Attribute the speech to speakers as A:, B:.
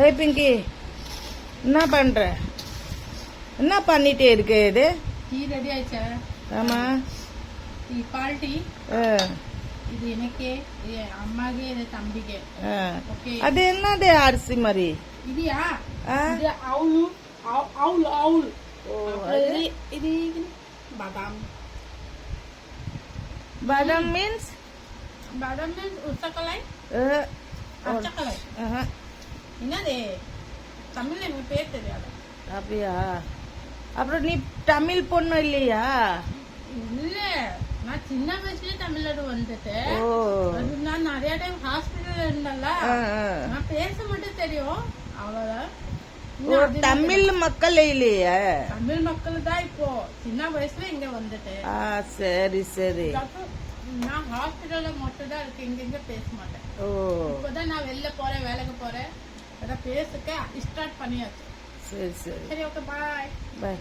A: ஏய் பிங்கி, என்ன பண்ற? என்ன பண்ணிட்டே இருக்கு இது?
B: டீ ரெடி ஆயிடுச்சா?
A: ஆமா.
B: டீ பால் டீ. இது எனக்கு, இது அம்மாக்கு, இது தம்பிக்கு. ஓகே.
A: அது என்னது அரிசி மாதிரி?
B: இதுயா? இது அவுல் அவுல் அவுல். இது பாதாம்.
A: பாதாம் மீன்ஸ்?
B: பாதாம் மீன்ஸ் உச்சக்கலை. அச்சக்கலை. என்னது தமிழ்ல எனக்கு பேர் தெரியாது.
A: அப்படியா? அப்புறம் நீ தமிழ் பொண்ணு இல்லையா?
B: இல்ல, நான் சின்ன வயசுலயே தமிழ்நாடு வந்துட்டேன். அது நான் நிறைய டைம் ஹாஸ்பிட்டல் இருந்தல, நான் பேச மட்டும் தெரியும், அவ்வளவுதான்.
A: தமிழ் மக்கள் இல்லையா?
B: தமிழ் மக்கள் தான். இப்போ சின்ன வயசுல இங்க வந்துட்டேன்.
A: சரி சரி.
B: நான் ஹாஸ்பிட்டல்ல மட்டும் தான் இருக்கு, இங்க பேச மாட்டேன். இப்பதான் நான் வெளில போறேன், வேலைக்கு போறேன், அதான் பேசுக்க ஸ்டார்ட் பண்ணியாச்சு.
A: சரி சரி.
B: சரி, ஓகே, பாய்.
A: பாய்.